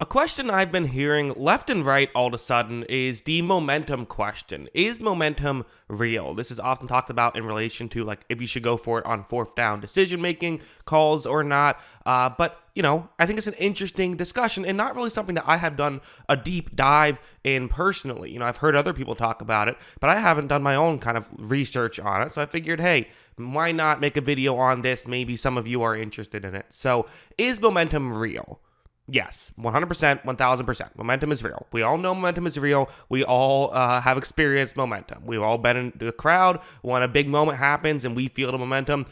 A question I've been hearing left and right all of a sudden is the momentum question. Is momentum real? This is often talked about in relation to like if you should go for it on fourth down decision making calls or not. But I think it's an interesting discussion and not really something that I have done a deep dive in personally. I've heard other people talk about it, but I haven't done my own kind of research on it. So I figured, hey, why not make a video on this? Maybe some of you are interested in it. So is momentum real? Yes, 100%, 1000%. Momentum is real. We all know momentum is real. We all have experienced momentum. We've all been in the crowd when a big moment happens and we feel the momentum.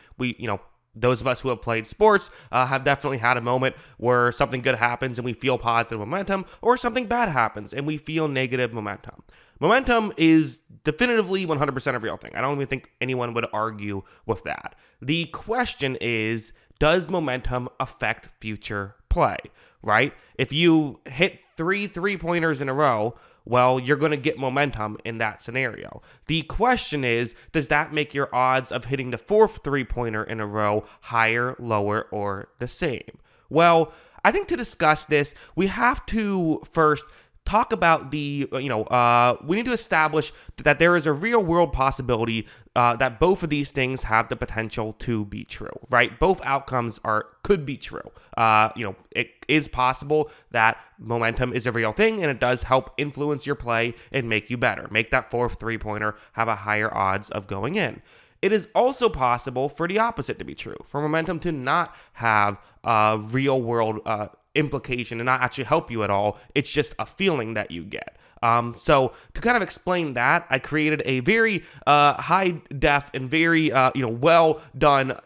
Those of us who have played sports have definitely had a moment where something good happens and we feel positive momentum, or something bad happens and we feel negative momentum. Momentum is definitively 100% a real thing. I don't even think anyone would argue with that. The question is, does momentum affect future play, right? If you hit 3 3-pointers in a row, well, you're going to get momentum in that scenario. The question is, does that make your odds of hitting the 4th 3-pointer in a row higher, lower, or the same? Well, I think to discuss this, we have to first talk about we need to establish that there is a real world possibility that both of these things have the potential to be true, right? Both outcomes could be true. It is possible that momentum is a real thing and it does help influence your play and make you better. Make that 4th 3-pointer have a higher odds of going in. It is also possible for the opposite to be true, for momentum to not have real world implication and not actually help you at all. It's just a feeling that you get. So to kind of explain that, I created a very high def and very well done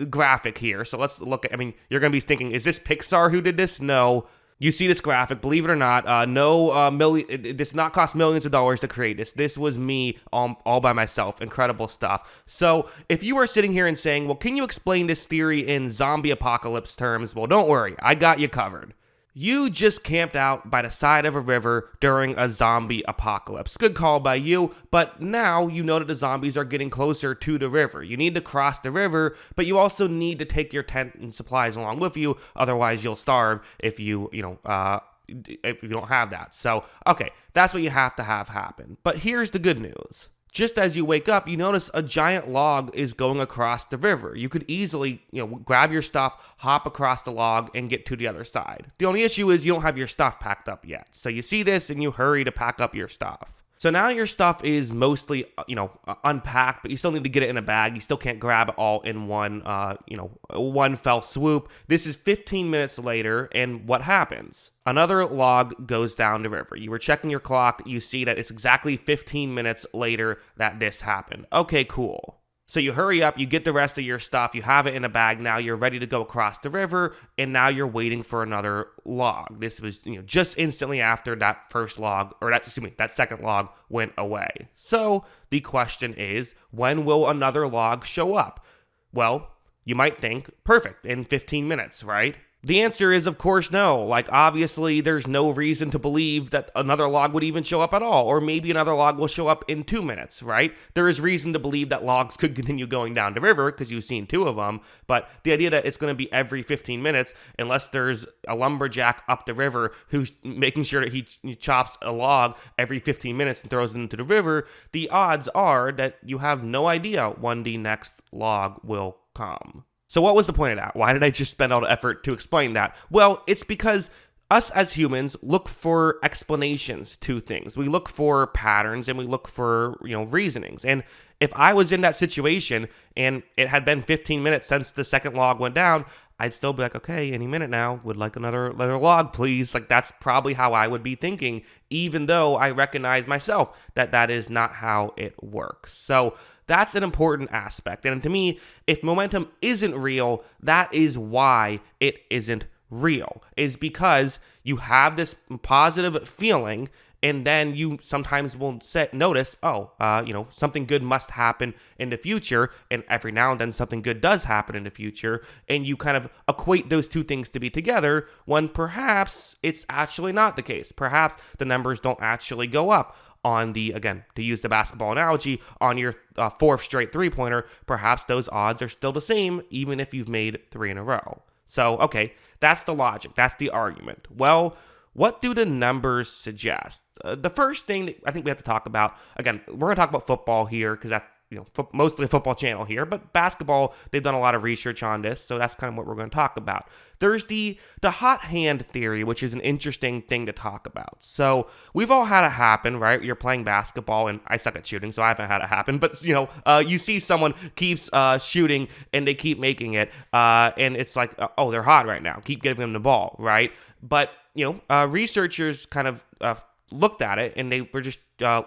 graphic here. So let's look at. You're gonna be thinking, is this Pixar who did this? No. You see this graphic, believe it or not, it does not cost millions of dollars to create this. This was me all by myself. Incredible stuff. So if you are sitting here and saying, well, can you explain this theory in zombie apocalypse terms? Well, don't worry. I got you covered. You just camped out by the side of a river during a zombie apocalypse. Good call by you, but now you know that the zombies are getting closer to the river. You need to cross the river, but you also need to take your tent and supplies along with you. Otherwise, you'll starve if you don't have that. So, okay, that's what you have to have happen. But here's the good news. Just as you wake up, you notice a giant log is going across the river. You could easily, grab your stuff, hop across the log, and get to the other side. The only issue is you don't have your stuff packed up yet. So you see this and you hurry to pack up your stuff. So now your stuff is mostly, unpacked, but you still need to get it in a bag. You still can't grab it all in one fell swoop. This is 15 minutes later, and what happens? Another log goes down the river. You were checking your clock. You see that it's exactly 15 minutes later that this happened. Okay, cool. So you hurry up, you get the rest of your stuff, you have it in a bag, now you're ready to go across the river, and now you're waiting for another log. This was, just instantly after that that second log went away. So the question is, when will another log show up? Well, you might think, perfect, in 15 minutes, right? The answer is, of course, no. Obviously, there's no reason to believe that another log would even show up at all, or maybe another log will show up in 2 minutes, right? There is reason to believe that logs could continue going down the river, because you've seen 2 of them, but the idea that it's going to be every 15 minutes, unless there's a lumberjack up the river who's making sure that he chops a log every 15 minutes and throws it into the river, the odds are that you have no idea when the next log will come. So what was the point of that? Why did I just spend all the effort to explain that? Well, it's because us as humans look for explanations to things. We look for patterns and we look for, reasonings. And if I was in that situation and it had been 15 minutes since the second log went down, I'd still be like, okay, any minute now, would like another log, please. That's probably how I would be thinking, even though I recognize myself that is not how it works. So that's an important aspect. And to me, if momentum isn't real, that is why it isn't real, is because you have this positive feeling and then you sometimes will notice, something good must happen in the future, and every now and then something good does happen in the future, and you kind of equate those two things to be together when perhaps it's actually not the case. Perhaps the numbers don't actually go up on the, again, to use the basketball analogy, on your 4th straight 3-pointer. Perhaps those odds are still the same, even if you've made 3 in a row. So, okay, that's the logic. That's the argument. Well, what do the numbers suggest? The first thing that I think we have to talk about, again, we're going to talk about football here because that's mostly a football channel here, but basketball, they've done a lot of research on this, so that's kind of what we're going to talk about. There's the hot hand theory, which is an interesting thing to talk about. So we've all had it happen, right? You're playing basketball, and I suck at shooting, so I haven't had it happen, but you see someone keeps shooting, and they keep making it, and it's like, oh, they're hot right now. Keep giving them the ball, right? But, researchers kind of looked at it, and they were just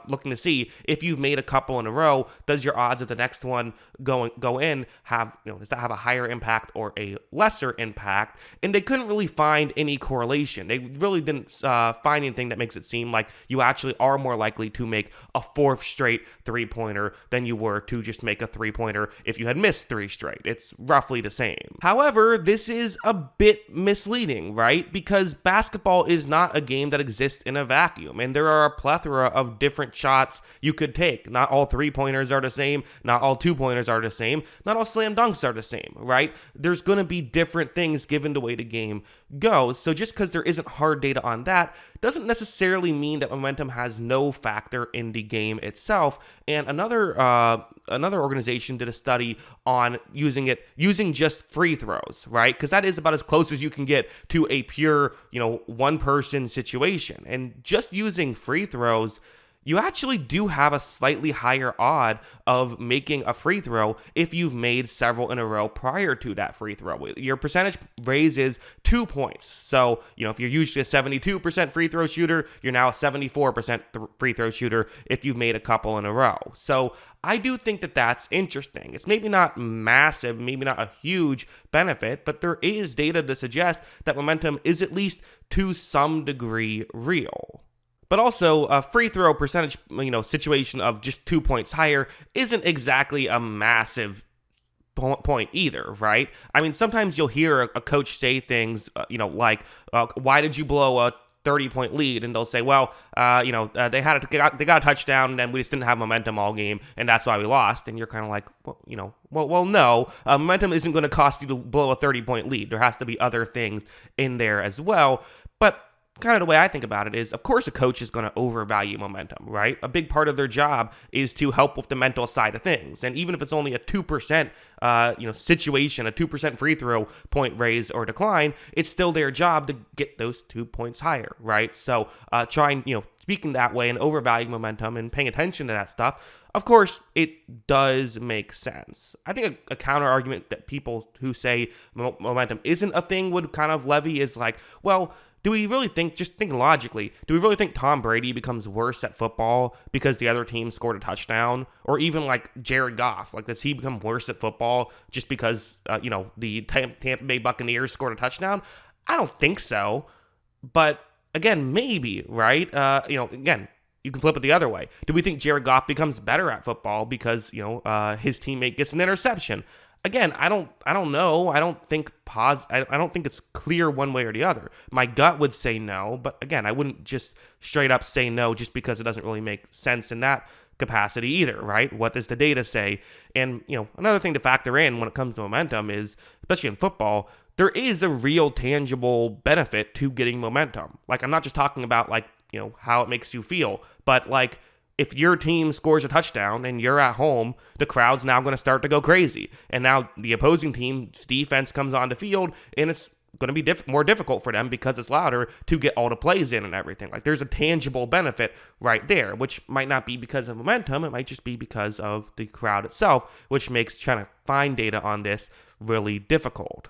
looking to see if you've made a couple in a row, does your odds of the next one go in have, does that have a higher impact or a lesser impact? And they couldn't really find any correlation. They really didn't find anything that makes it seem like you actually are more likely to make a fourth straight three-pointer than you were to just make a three-pointer if you had missed three straight. It's roughly the same. However, this is a bit misleading, right? Because basketball is not a game that exists in a vacuum, and there are a plethora of different shots you could take. Not all three-pointers are the same. Not all two-pointers are the same. Not all slam dunks are the same, right? There's going to be different things given the way the game goes. So just because there isn't hard data on that doesn't necessarily mean that momentum has no factor in the game itself. And another organization did a study on using just free throws, right? Because that is about as close as you can get to a pure, one-person situation. And just using free throws, you actually do have a slightly higher odd of making a free throw if you've made several in a row prior to that free throw. Your percentage raises 2 points. So, if you're usually a 72% free throw shooter, you're now a 74% free throw shooter if you've made a couple in a row. So I do think that that's interesting. It's maybe not massive, maybe not a huge benefit, but there is data to suggest that momentum is at least to some degree real. But also, a free throw percentage, situation of just 2 points higher isn't exactly a massive point either, right? I mean, sometimes you'll hear a coach say things, like, why did you blow a 30-point lead? And they'll say, well, they got a touchdown, and then we just didn't have momentum all game, and that's why we lost. And you're kind of like, well, no. Momentum isn't going to cost you to blow a 30-point lead. There has to be other things in there as well. But kind of the way I think about it is, of course, a coach is going to overvalue momentum, right? A big part of their job is to help with the mental side of things. And even if it's only a 2%, situation, a 2% free throw point raise or decline, it's still their job to get those 2 points higher, right? So trying, speaking that way and overvaluing momentum and paying attention to that stuff, of course, it does make sense. I think a counter argument that people who say momentum isn't a thing would kind of levy is like, well, do we really think, just think logically, do we really think Tom Brady becomes worse at football because the other team scored a touchdown? Or even like Jared Goff, like does he become worse at football just because, the Tampa Bay Buccaneers scored a touchdown? I don't think so. But again, maybe, right? Again, you can flip it the other way. Do we think Jared Goff becomes better at football because, his teammate gets an interception? Again, I don't know. I don't think it's clear one way or the other. My gut would say no, but again, I wouldn't just straight up say no just because it doesn't really make sense in that capacity either, right? What does the data say? And, another thing to factor in when it comes to momentum is, especially in football, there is a real tangible benefit to getting momentum. Like, I'm not just talking about how it makes you feel, but if your team scores a touchdown and you're at home, the crowd's now going to start to go crazy. And now the opposing team's defense comes on the field, and it's going to be more difficult for them because it's louder to get all the plays in and everything. There's a tangible benefit right there, which might not be because of momentum. It might just be because of the crowd itself, which makes trying to find data on this really difficult.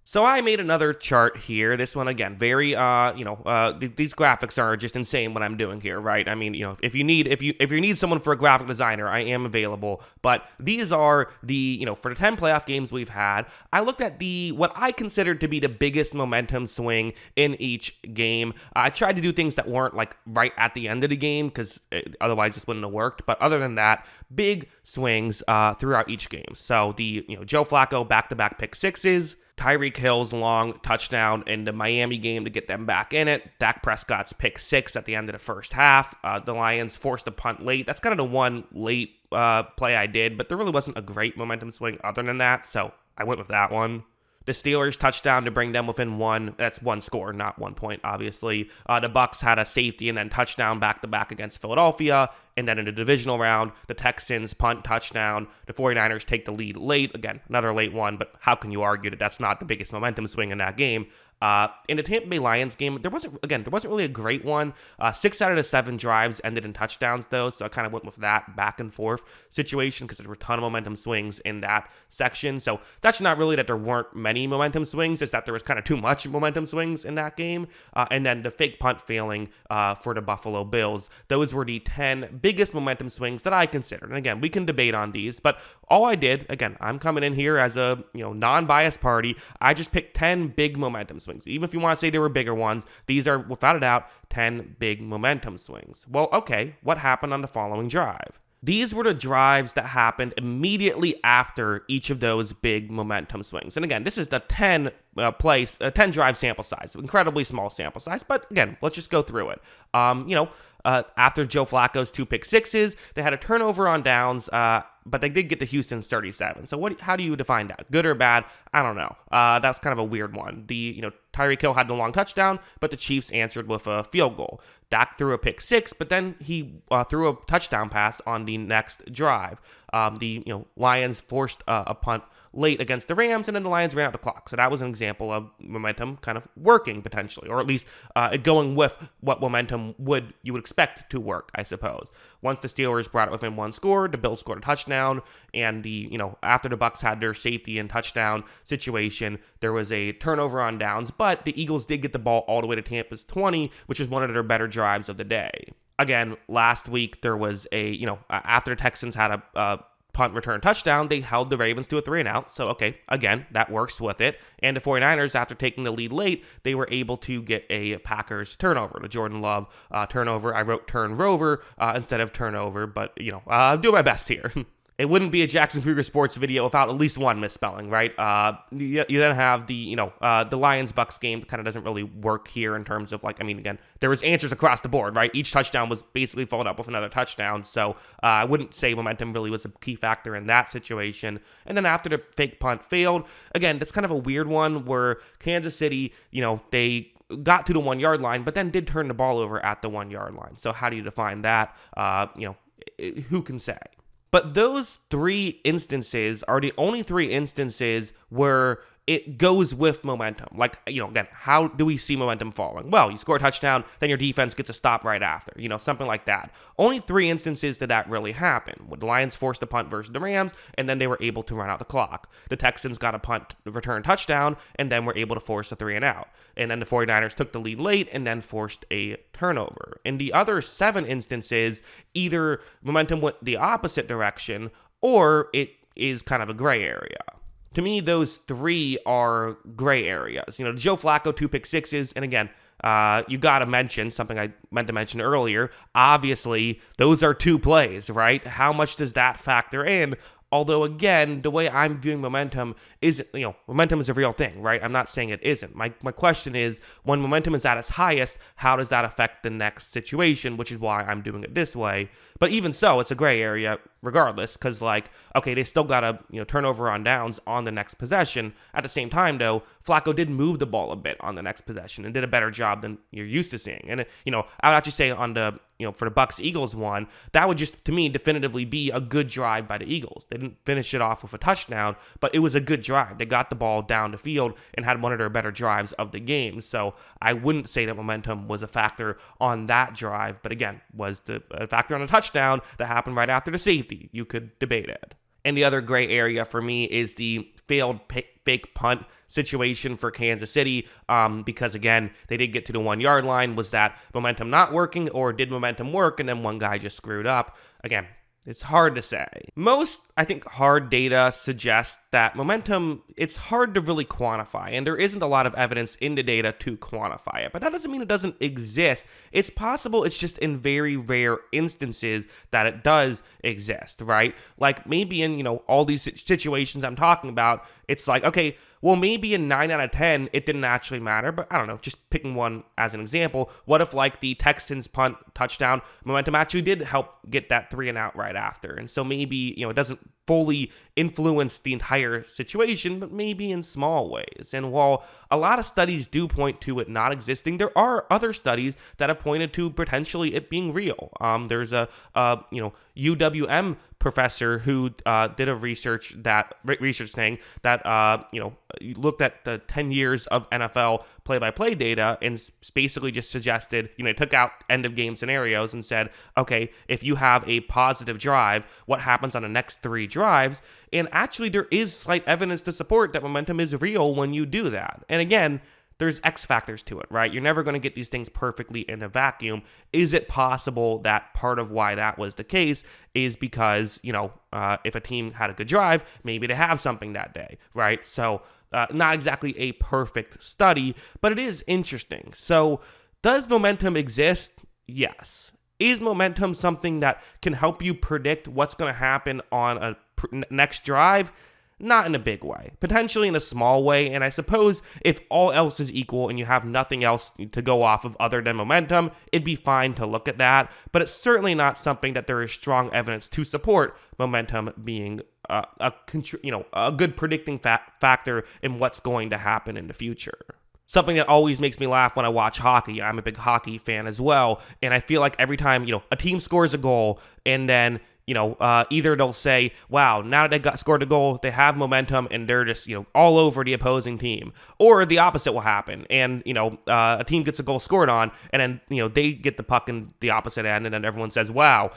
So I made another chart here. This one, again, very, these graphics are just insane what I'm doing here, right? I mean, if you need someone for a graphic designer, I am available. But these are the, for the 10 playoff games we've had, I looked at what I considered to be the biggest momentum swing in each game. I tried to do things that weren't right at the end of the game because otherwise this wouldn't have worked. But other than that, big swings throughout each game. So the, Joe Flacco back-to-back pick sixes, Tyreek Hill's long touchdown in the Miami game to get them back in it. Dak Prescott's pick six at the end of the first half. The Lions forced a punt late. That's kind of the one late play I did, but there really wasn't a great momentum swing other than that, so I went with that one. The Steelers touchdown to bring them within one. That's one score, not 1 point, obviously. The Bucs had a safety and then touchdown back-to-back against Philadelphia. And then in the divisional round, the Texans punt touchdown. The 49ers take the lead late. Again, another late one, but how can you argue that that's not the biggest momentum swing in that game? In the Tampa Bay Lions game, there wasn't really a great one. 6 out of the 7 drives ended in touchdowns, though, so I kind of went with that back and forth situation because there were a ton of momentum swings in that section. So that's not really that there weren't many momentum swings, it's that there was kind of too much momentum swings in that game. And then the fake punt failing for the Buffalo Bills. Those were the 10 biggest momentum swings that I considered. And again, we can debate on these, but all I did, again, I'm coming in here as a non-biased party. I just picked 10 big momentum swings. Even if you want to say there were bigger ones, these are, without a doubt, 10 big momentum swings. Well, okay, what happened on the following drive? These were the drives that happened immediately after each of those big momentum swings. And again, this is the 10 drive sample size, incredibly small sample size. But again, let's just go through it. After Joe Flacco's 2 pick sixes, they had a turnover on downs, but they did get to Houston's 37. So how do you define that? Good or bad? I don't know. That's kind of a weird one. Tyreek Hill had the long touchdown, but the Chiefs answered with a field goal. Dak threw a pick 6, but then he threw a touchdown pass on the next drive. Lions forced a punt late against the Rams, and then the Lions ran out the clock. So that was an example of momentum kind of working potentially, or at least going with what momentum you would expect to work, I suppose. Once the Steelers brought it within 1 score, the Bills scored a touchdown, and after the Bucs had their safety and touchdown situation, there was a turnover on downs, but the Eagles did get the ball all the way to Tampa's 20, which is one of their better drives of the day. Again, last week there was after the Texans had a punt return touchdown, they held the Ravens to a 3-and-out. So, okay, again, that works with it. And the 49ers, after taking the lead late, they were able to get a Packers turnover, the Jordan Love turnover. I wrote turn rover instead of turnover, but, I'll do my best here. It wouldn't be a Jackson Kruger Sports video without at least one misspelling, right? You then have the Lions-Bucks game kind of doesn't really work here in terms of again, there was answers across the board, right? Each touchdown was basically followed up with another touchdown, so I wouldn't say momentum really was a key factor in that situation. And then after the fake punt failed, again, that's kind of a weird one where Kansas City, they got to the 1-yard line, but then did turn the ball over at the 1-yard line. So how do you define that? Who can say? But those 3 instances are the only 3 instances where it goes with momentum. Again, how do we see momentum falling? Well, you score a touchdown, then your defense gets a stop right after, something like that. Only 3 instances did that really happen. When the Lions forced a punt versus the Rams, and then they were able to run out the clock. The Texans got a punt return touchdown, and then were able to force a 3-and-out. And then the 49ers took the lead late, and then forced a turnover. In the other 7 instances, either momentum went the opposite direction, or it is kind of a gray area. To me, those 3 are gray areas. Joe Flacco 2 pick sixes, and again, you got to mention something I meant to mention earlier. Obviously, those are 2 plays, right? How much does that factor in? Although, again, the way I'm viewing momentum isn't, momentum is a real thing, right? I'm not saying it isn't. My question is, when momentum is at its highest, how does that affect the next situation, which is why I'm doing it this way. But even so, it's a gray area regardless, because, they still got a, turnover on downs on the next possession. At the same time, though, Flacco did move the ball a bit on the next possession and did a better job than you're used to seeing. And, I would actually say on the, for the Bucs-Eagles one, that would just, to me, definitively be a good drive by the Eagles. They didn't finish it off with a touchdown, but it was a good drive. They got the ball down the field and had one of their better drives of the game. So I wouldn't say that momentum was a factor on that drive, but again, was a factor on a touchdown that happened right after the safety. You could debate it. And the other gray area for me is the failed fake punt situation for Kansas City, because again, they did get to the 1-yard line. Was that momentum not working, or did momentum work and then one guy just screwed up? Again, it's hard to say. Most, I think, hard data suggests that momentum, it's hard to really quantify, and there isn't a lot of evidence in the data to quantify it. But that doesn't mean it doesn't exist. It's possible, it's just in very rare instances that it does exist, right? Maybe in, all these situations I'm talking about, it's okay, well, maybe in 9 out of 10, it didn't actually matter, but I don't know, just picking one as an example. What if, the Texans punt touchdown momentum actually did help get that 3-and-out right after? And so maybe, it doesn't fully influence the entire situation, but maybe in small ways. And while a lot of studies do point to it not existing, there are other studies that have pointed to potentially it being real. There's a UWM professor who did a research thing that looked at the 10 years of NFL play-by-play data and basically just suggested, took out end of game scenarios and said, okay, if you have a positive drive, what happens on the next 3 drives? And actually there is slight evidence to support that momentum is real when you do that. And again, there's X factors to it, right? You're never going to get these things perfectly in a vacuum. Is it possible that part of why that was the case is because, if a team had a good drive, maybe they have something that day, right? So not exactly a perfect study, but it is interesting. So does momentum exist? Yes. Is momentum something that can help you predict what's going to happen on a next drive? Not in a big way, potentially in a small way. And I suppose if all else is equal and you have nothing else to go off of other than momentum, it'd be fine to look at that. But it's certainly not something that there is strong evidence to support momentum being a good predicting factor in what's going to happen in the future. Something that always makes me laugh when I watch hockey. I'm a big hockey fan as well. And I feel like every time, a team scores a goal and then either they'll say, wow, now that they scored a goal, they have momentum and they're just, all over the opposing team. Or the opposite will happen. And, a team gets a goal scored on and then, they get the puck in the opposite end. And then everyone says, wow,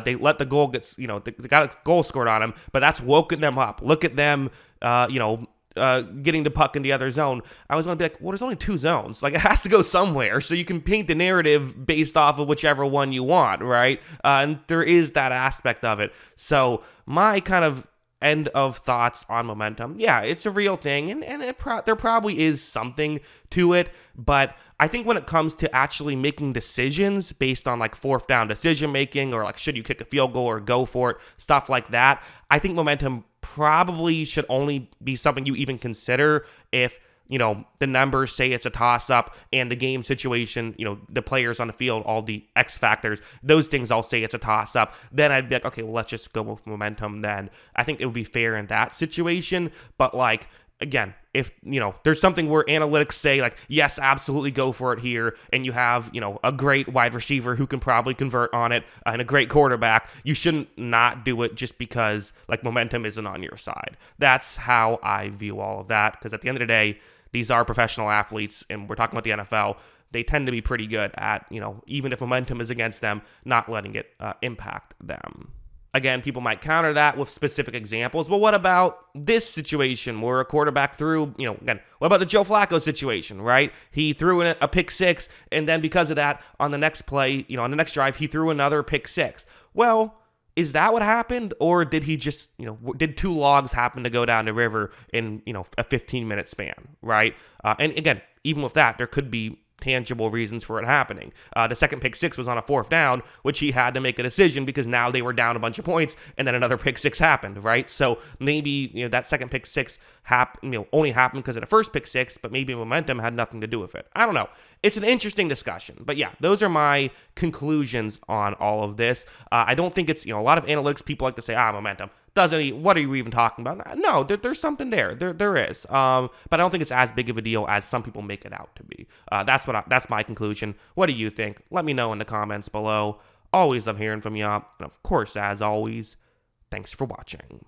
they let the goal get, they got a goal scored on them, but that's woken them up. Look at them, getting the puck in the other zone. I was going to be like, well, there's only 2 zones. Like, it has to go somewhere, so you can paint the narrative based off of whichever one you want, right? And there is that aspect of it. So my kind of end of thoughts on momentum, yeah, it's a real thing, and there probably is something to it, but I think when it comes to actually making decisions based on like 4th down decision making, or like should you kick a field goal or go for it, stuff like that, I think momentum probably should only be something you even consider if the numbers say it's a toss-up and the game situation, the players on the field, all the X factors, those things all say it's a toss-up. Then I'd be like, okay, well, let's just go with momentum then. I think it would be fair in that situation. But like, again, if, there's something where analytics say like, yes, absolutely go for it here, and you have, a great wide receiver who can probably convert on it and a great quarterback, you shouldn't not do it just because like momentum isn't on your side. That's how I view all of that, because at the end of the day, these are professional athletes, and we're talking about the NFL. They tend to be pretty good at, even if momentum is against them, not letting it impact them. Again, people might counter that with specific examples. Well, what about this situation where a quarterback threw, again, what about the Joe Flacco situation, right? He threw in a pick 6, and then because of that, on the next play, on the next drive, he threw another pick 6. Well, is that what happened? Or did he just, did 2 logs happen to go down the river in, a 15-minute span, right? And again, even with that, there could be tangible reasons for it happening. The second pick 6 was on a 4th down, which he had to make a decision because now they were down a bunch of points, and then another pick 6 happened, right? So maybe that second pick 6 only happened because of the first pick 6, but maybe momentum had nothing to do with it. I don't know. It's an interesting discussion, but yeah, those are my conclusions on all of this. I don't think it's a lot of analytics people like to say momentum. What are you even talking about? No, there's something there. There is. But I don't think it's as big of a deal as some people make it out to be. That's my conclusion. What do you think? Let me know in the comments below. Always love hearing from you. And of course, as always, thanks for watching.